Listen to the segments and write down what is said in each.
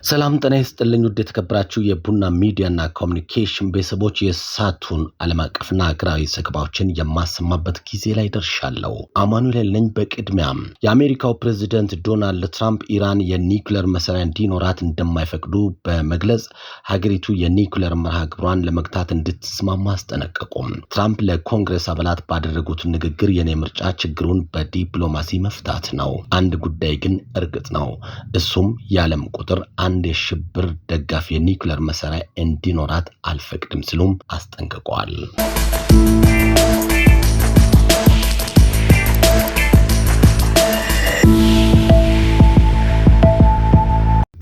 ሰላም ጤና ይስጥልኝ ውድ የተከበራችሁ የቡና ሚዲያና ኮሙኒኬሽን ቤተሰቦች የሳቱን ዓለም አቀፍና ሀገራዊ ዘገባዎችን የማሰማበት ጊዜ ላይ ደርሻለሁ። አማኑኤል ነኝ። በቅድሚያም የአሜሪካው ፕሬዝዳንት ዶናልድ ትራምፕ ኢራን የኒውክሌር መሳሪያ እንዲኖራት እንደማይፈቅዱ በመግለጽ ሀገሪቱ የኒውክሌር መርሃ ግብሯን ለመግታት እንድትስማማ አስጠነቀቁ። ትራምፕ ለኮንግረስ አባላት ባደረጉት ንግግር የኔ ምርጫ ችግሩን በዲፕሎማሲ መፍታት ነው፣ አንድ ጉዳይ ግን እርግጥ ነው፣ እሱም የዓለም ቁጥር አንድ የሽብር ደጋፊ የኒውክሌር መሳሪያ እንዲኖራት አልፈቅድም ሲሉም አስጠንቅቀዋል።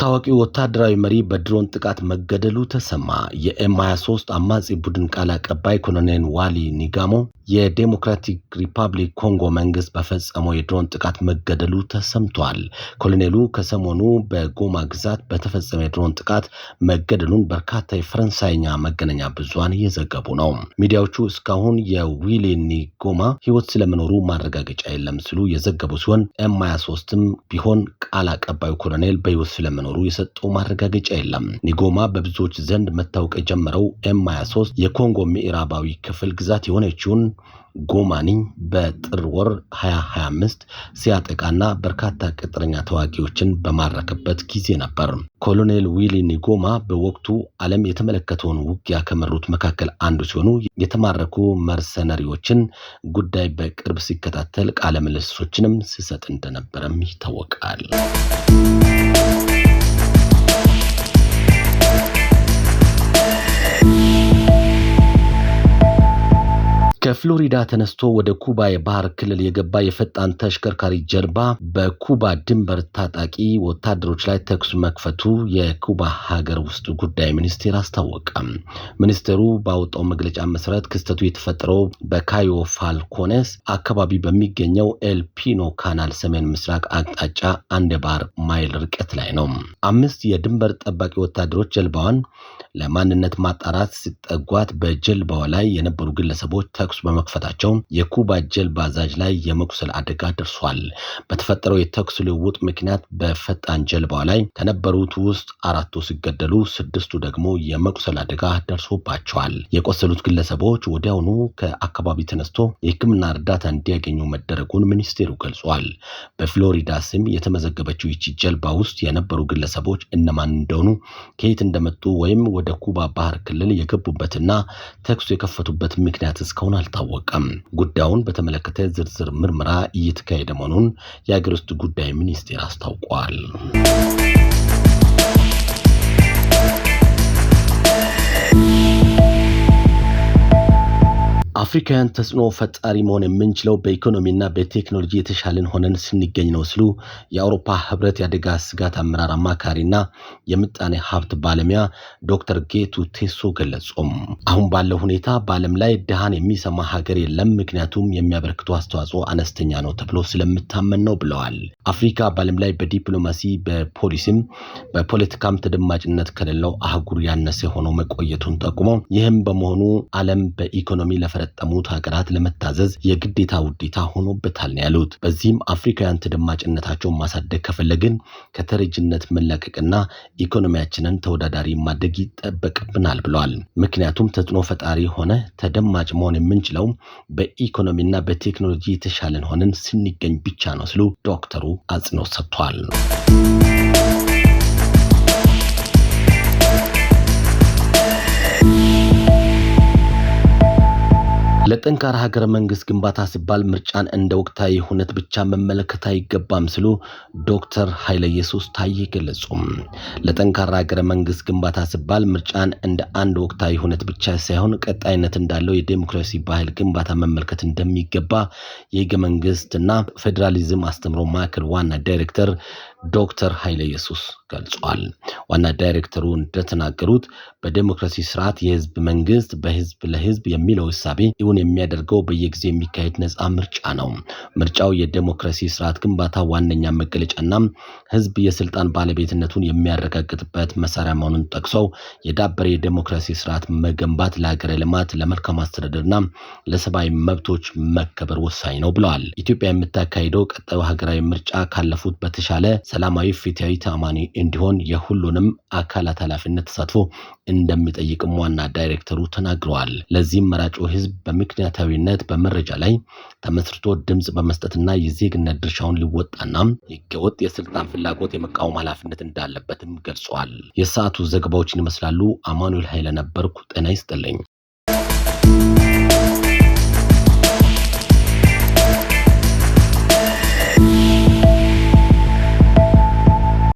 ታዋቂው ወታደራዊ መሪ በድሮን ጥቃት መገደሉ ተሰማ። የኤም23 አማጺ ቡድን ቃል አቀባይ ኮሎኔል ዋሊ ኒጋሞ የዴሞክራቲክ ሪፐብሊክ ኮንጎ መንግስት በፈጸመው የድሮን ጥቃት መገደሉ ተሰምቷል። ኮሎኔሉ ከሰሞኑ በጎማ ግዛት በተፈጸመ የድሮን ጥቃት መገደሉን በርካታ የፈረንሳይኛ መገናኛ ብዙሃን እየዘገቡ ነው። ሚዲያዎቹ እስካሁን የዊሊ ኒጎማ ህይወት ስለመኖሩ ማረጋገጫ የለም ሲሉ የዘገቡ ሲሆን ኤም23ም ቢሆን ቃል አቀባዩ ኮሎኔል በህይወት ስለመኖሩ የሰጠው ማረጋገጫ የለም። ኒጎማ በብዙዎች ዘንድ መታወቅ የጀመረው ኤም23 የኮንጎ ምዕራባዊ ክፍል ግዛት የሆነችውን ጎማኒ በጥር ወር 2025 ሲያጠቃና በርካታ ቅጥረኛ ተዋጊዎችን በማረከበት ጊዜ ነበር። ኮሎኔል ዊሊ ኒጎማ በወቅቱ ዓለም የተመለከተውን ውጊያ ከመሩት መካከል አንዱ ሲሆኑ የተማረኩ መርሰነሪዎችን ጉዳይ በቅርብ ሲከታተል ቃለ ምልልሶችንም ሲሰጥ እንደነበረም ይታወቃል። ከፍሎሪዳ ተነስቶ ወደ ኩባ የባህር ክልል የገባ የፈጣን ተሽከርካሪ ጀልባ በኩባ ድንበር ታጣቂ ወታደሮች ላይ ተኩስ መክፈቱ የኩባ ሀገር ውስጥ ጉዳይ ሚኒስቴር አስታወቀ። ሚኒስቴሩ ባወጣው መግለጫ መሰረት ክስተቱ የተፈጠረው በካዮ ፋልኮኔስ አካባቢ በሚገኘው ኤል ፒኖ ካናል ሰሜን ምስራቅ አቅጣጫ አንድ የባህር ማይል ርቀት ላይ ነው። 5 የድንበር ጠባቂ ወታደሮች ጀልባዋን ለማንነት ማጣራት ሲጠጓት በጀልባዋ ላይ የነበሩ ግለሰቦች ተኩስ በመክፈታቸው የኩባ ጀልባ አዛዥ ላይ የመቁሰል አደጋ ደርሷል። በተፈጠረው የተኩስ ልውውጥ ምክንያት በፈጣን ጀልባዋ ላይ ከነበሩት ውስጥ 4 ሲገደሉ 6 ደግሞ የመቁሰል አደጋ ደርሶባቸዋል። የቆሰሉት ግለሰቦች ወዲያውኑ ከአካባቢ ተነስቶ የሕክምና እርዳታ እንዲያገኙ መደረጉን ሚኒስቴሩ ገልጿል። በፍሎሪዳ ስም የተመዘገበችው ይቺ ጀልባ ውስጥ የነበሩ ግለሰቦች እነማን እንደሆኑ ከየት እንደመጡ ወይም ወደ ኩባ ባህር ክልል የገቡበትና ተኩስ የከፈቱበት ምክንያት እስካሁን አልታወቀም። ጉዳዩን በተመለከተ ዝርዝር ምርመራ እየተካሄደ መሆኑን የሀገር ውስጥ ጉዳይ ሚኒስቴር አስታውቋል። አፍሪካውያን ተጽዕኖ ፈጣሪ መሆን የምንችለው በኢኮኖሚና በቴክኖሎጂ የተሻለን ሆነን ስንገኝ ነው ሲሉ የአውሮፓ ህብረት የአደጋ ስጋት አመራር አማካሪና የምጣኔ ሀብት ባለሙያ ዶክተር ጌቱ ቴሶ ገለጹ። አሁን ባለው ሁኔታ በዓለም ላይ ድሃን የሚሰማ ሀገር የለም፣ ምክንያቱም የሚያበረክቱ አስተዋጽኦ አነስተኛ ነው ተብሎ ስለምታመን ነው ብለዋል። አፍሪካ በዓለም ላይ በዲፕሎማሲ በፖሊሲም በፖለቲካም ተደማጭነት ከሌለው አህጉር ያነሰ ሆኖ መቆየቱን ጠቁመው ይህም በመሆኑ ዓለም በኢኮኖሚ ለፈረጠሙት ሀገራት ለመታዘዝ የግዴታ ውዴታ ሆኖበታል ነው ያሉት። በዚህም አፍሪካውያን ተደማጭነታቸውን ማሳደግ ከፈለግን ከተረጅነት መላቀቅና ኢኮኖሚያችንን ተወዳዳሪ ማድረግ ይጠበቅብናል ብለዋል። ምክንያቱም ተጽዕኖ ፈጣሪ ሆነ ተደማጭ መሆን የምንችለው በኢኮኖሚና በቴክኖሎጂ የተሻለን ሆነን ስንገኝ ብቻ ነው ሲሉ ዶክተሩ አጽንኦት ሰጥተዋል። ለጠንካራ ሀገረ መንግስት ግንባታ ሲባል ምርጫን እንደ ወቅታዊ ሁነት ብቻ መመልከት አይገባም ሲሉ ዶክተር ኃይለ ኢየሱስ ታዬ ገለጹ። ለጠንካራ ሀገረ መንግስት ግንባታ ሲባል ምርጫን እንደ አንድ ወቅታዊ ሁነት ብቻ ሳይሆን ቀጣይነት እንዳለው የዲሞክራሲ ባህል ግንባታ መመልከት እንደሚገባ የህገ መንግስትና ፌዴራሊዝም አስተምሮ ማዕከል ዋና ዳይሬክተር ዶክተር ኃይለ ኢየሱስ ገልጿል። ዋና ዳይሬክተሩ እንደተናገሩት በዲሞክራሲ ስርዓት የህዝብ መንግስት በህዝብ ለህዝብ የሚለው ሐሳቤ ይሁን የሚያደርገው በየጊዜው የሚካሄድ ነፃ ምርጫ ነው። ምርጫው የዲሞክራሲ ስርዓት ግንባታ ዋነኛ መገለጫና ህዝብ የስልጣን ባለቤትነቱን የሚያረጋግጥበት መሳሪያ መሆኑን ጠቅሰው የዳበረ የዲሞክራሲ ስርዓት መገንባት ለሀገረ ልማት ለመልካም አስተዳደርና ለሰብአዊ መብቶች መከበር ወሳኝ ነው ብለዋል። ኢትዮጵያ የምታካሂደው ቀጣዩ ሀገራዊ ምርጫ ካለፉት በተሻለ ሰላማዊ ፍትሃዊ ተአማኒ እንዲሆን የሁሉንም ሁሉንም አካላት ኃላፊነት ተሳትፎ እንደሚጠይቅም ዋና ዳይሬክተሩ ተናግረዋል። ለዚህም መራጩ ህዝብ በምክንያታዊነት በመረጃ ላይ ተመስርቶ ድምጽ በመስጠትና የዜግነት ድርሻውን ሊወጣና ህገወጥ የስልጣን ፍላጎት የመቃወም ኃላፊነት እንዳለበትም ገልጿል። የሰዓቱ ዘገባዎችን ይመስላሉ። አማኑኤል ኃይለ ነበርኩ። ጤና ይስጥልኝ።